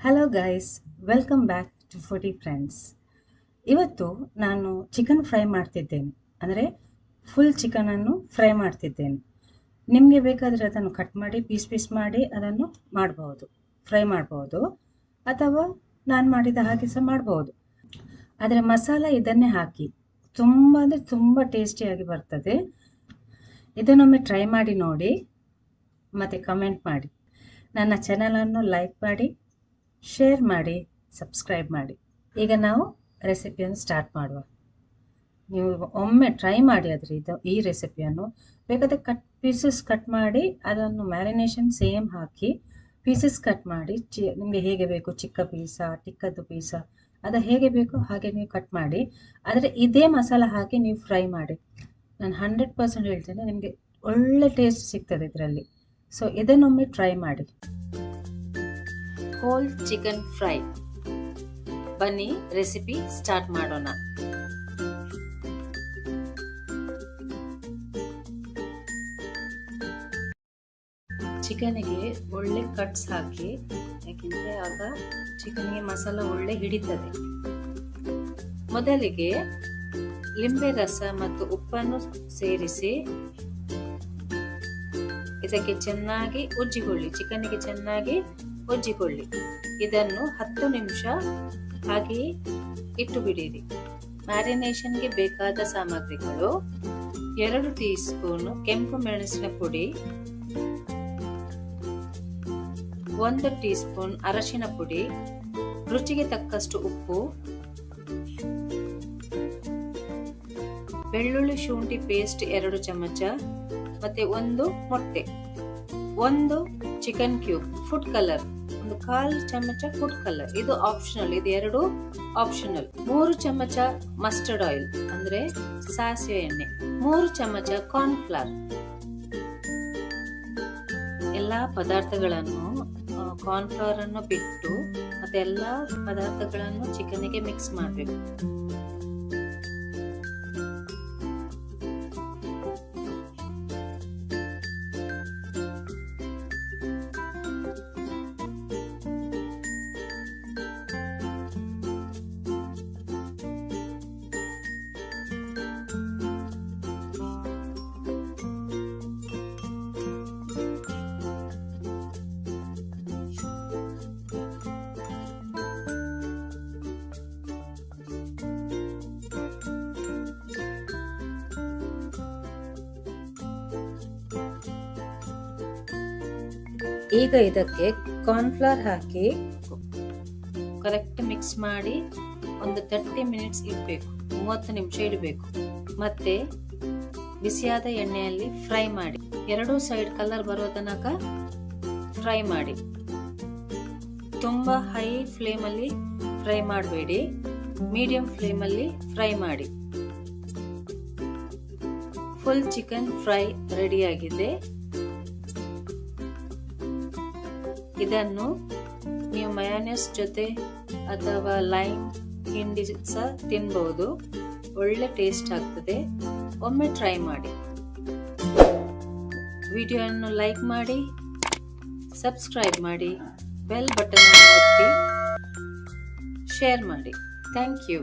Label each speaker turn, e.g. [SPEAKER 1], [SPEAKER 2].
[SPEAKER 1] Hello guys, welcome back to foodie friends. ಇವತ್ತು ನಾನು chicken fry ಮಾಡ್ತಿದ್ದೇನೆ. ಅಂದರೆ ಫುಲ್ ಚಿಕನನ್ನು ಫ್ರೈ ಮಾಡ್ತಿದ್ದೇನೆ. ನಿಮಗೆ ಬೇಕಾದರೆ ಅದನ್ನು ಕಟ್ ಮಾಡಿ ಪೀಸ್ ಮಾಡಿ ಅದನ್ನು ಮಾಡಬಹುದು, ಫ್ರೈ ಮಾಡಬಹುದು, ಅಥವಾ ನಾನು ಮಾಡಿದ ಹಾಗೆ ಸಹ ಮಾಡಬಹುದು. ಆದರೆ ಮಸಾಲ ಇದನ್ನೇ ಹಾಕಿ ತುಂಬ ಅಂದರೆ ತುಂಬ ಟೇಸ್ಟಿಯಾಗಿ ಬರ್ತದೆ. ಇದನ್ನೊಮ್ಮೆ ಟ್ರೈ ಮಾಡಿ ನೋಡಿ ಮತ್ತು ಕಮೆಂಟ್ ಮಾಡಿ. ನನ್ನ ಚಾನಲನ್ನು ಲೈಕ್ ಮಾಡಿ, ಶೇರ್ ಮಾಡಿ, ಸಬ್ಸ್ಕ್ರೈಬ್ ಮಾಡಿ. ಈಗ ನಾವು ರೆಸಿಪಿಯನ್ನು ಸ್ಟಾರ್ಟ್ ಮಾಡುವ. ನೀವು ಒಮ್ಮೆ ಟ್ರೈ ಮಾಡಿ ಈ ರೆಸಿಪಿಯನ್ನು. ಬೇಕಾದರೆ ಪೀಸಸ್ ಕಟ್ ಮಾಡಿ ಅದನ್ನು ಮ್ಯಾರಿನೇಷನ್ ಸೇಮ್ ಹಾಕಿ ಪೀಸಸ್ ಕಟ್ ಮಾಡಿ ನಿಮಗೆ ಹೇಗೆ ಬೇಕು, ಚಿಕ್ಕ ಪೀಸಾ ಚಿಕ್ಕದ್ದು ಪೀಸಾ ಅದು ಹೇಗೆ ಬೇಕು ಹಾಗೆ ನೀವು ಕಟ್ ಮಾಡಿ. ಆದರೆ ಇದೇ ಮಸಾಲ ಹಾಕಿ ನೀವು ಫ್ರೈ ಮಾಡಿ. ನಾನು 100% ಹೇಳ್ತೇನೆ, ನಿಮಗೆ ಒಳ್ಳೆ ಟೇಸ್ಟ್ ಸಿಗ್ತದೆ ಇದರಲ್ಲಿ. ಸೊ ಇದನ್ನೊಮ್ಮೆ ಟ್ರೈ ಮಾಡಿ. ಹೋಲ್ ಚಿಕನ್ ಫ್ರೈ, ಬನ್ನಿ ರೆಸಿಪಿ ಸ್ಟಾರ್ಟ್ ಮಾಡೋಣ. ಚಿಕನ್ಗೆ ಒಳ್ಳೆ ಕಟ್ಸ್ ಹಾಕಿ, ಯಾಕೆಂದರೆ ಆಗ ಚಿಕನ್ಗೆ ಮಸಾಲ ಒಳ್ಳೆ ಹಿಡಿತದೆ. ಮೊದಲಿಗೆ ಲಿಂಬೆ ರಸ ಮತ್ತು ಉಪ್ಪನ್ನು ಸೇರಿಸಿ ಇದಕ್ಕೆ ಚೆನ್ನಾಗಿ ಉಜ್ಜಿಕೊಳ್ಳಿ. ಚಿಕನ್ಗೆ ಚೆನ್ನಾಗಿ ಉಜ್ಜಿಕೊಳ್ಳಿ. ಇದನ್ನು 10 ನಿಮಿಷ ಹಾಗೆಯೇ ಇಟ್ಟು ಬಿಡಿರಿ. ಮ್ಯಾರಿನೇಷನ್ಗೆ ಬೇಕಾದ ಸಾಮಗ್ರಿಗಳು: 2 ಟೀ ಸ್ಪೂನ್ ಕೆಂಪು ಮೆಣಸಿನ ಪುಡಿ, 1 ಟೀ ಸ್ಪೂನ್ ಅರಶಿನ ಪುಡಿ, ರುಚಿಗೆ ತಕ್ಕಷ್ಟು ಉಪ್ಪು, ಬೆಳ್ಳುಳ್ಳಿ ಶುಂಠಿ ಪೇಸ್ಟ್ 2 ಚಮಚ, ಮತ್ತೆ 1 ಮೊಟ್ಟೆ, 1 ಚಿಕನ್ ಕ್ಯೂಬ್, ಫುಡ್ ಕಲರ್ 1/4 ಚಮಚ ಫುಡ್ ಕಲರ್, ಇದು ಆಪ್ಷನಲ್, ಇದು 2 ಆಪ್ಷನಲ್, 3 ಚಮಚ ಮಸ್ಟರ್ಡ್ ಆಯಿಲ್ ಅಂದ್ರೆ ಸಾಸಿವೆ ಎಣ್ಣೆ, 3 ಚಮಚ ಕಾರ್ನ್ ಫ್ಲವರ್. ಎಲ್ಲಾ ಪದಾರ್ಥಗಳನ್ನು ಕಾರ್ನ್ ಫ್ಲವರ್ ಅನ್ನು ಬಿಟ್ಟು ಮತ್ತೆ ಎಲ್ಲಾ ಪದಾರ್ಥಗಳನ್ನು ಚಿಕನ್ಗೆ ಮಿಕ್ಸ್ ಮಾಡಬೇಕು. ಈಗ ಇದಕ್ಕೆ ಕಾರ್ನ್ಫ್ಲವರ್ ಹಾಕಿ ಕರೆಕ್ಟ್ ಮಿಕ್ಸ್ ಮಾಡಿ ಒಂದು 30 ಮಿನಿಟ್ಸ್ ಇಡಬೇಕು, 30 ನಿಮಿಷ ಇಡಬೇಕು. ಮತ್ತೆ ಬಿಸಿಯಾದ ಎಣ್ಣೆಯಲ್ಲಿ ಫ್ರೈ ಮಾಡಿ. 2 ಸೈಡ್ ಕಲರ್ ಬರೋ ತನಕ ಫ್ರೈ ಮಾಡಿ. ತುಂಬಾ ಹೈ ಫ್ಲೇಮ್ ಅಲ್ಲಿ ಫ್ರೈ ಮಾಡಬೇಡಿ, ಮೀಡಿಯಂ ಫ್ಲೇಮ್ ಅಲ್ಲಿ ಫ್ರೈ ಮಾಡಿ. ಫುಲ್ ಚಿಕನ್ ಫ್ರೈ ರೆಡಿ ಆಗಿದೆ. ಇದನ್ನು ನೀವು ಮಯೋನೈಸ್ ಜೊತೆ ಅಥವಾ ಲೈಮ್ ಹಿಂಡಿ ಸಹ ತಿನ್ಬಹುದು. ಒಳ್ಳೆ ಟೇಸ್ಟ್ ಆಗ್ತದೆ. ಒಮ್ಮೆ ಟ್ರೈ ಮಾಡಿ. ವಿಡಿಯೋವನ್ನು ಲೈಕ್ ಮಾಡಿ, ಸಬ್ಸ್ಕ್ರೈಬ್ ಮಾಡಿ, ಬೆಲ್ ಬಟನ್ ಅನ್ನು ಒತ್ತಿ ಶೇರ್ ಮಾಡಿ. Thank you.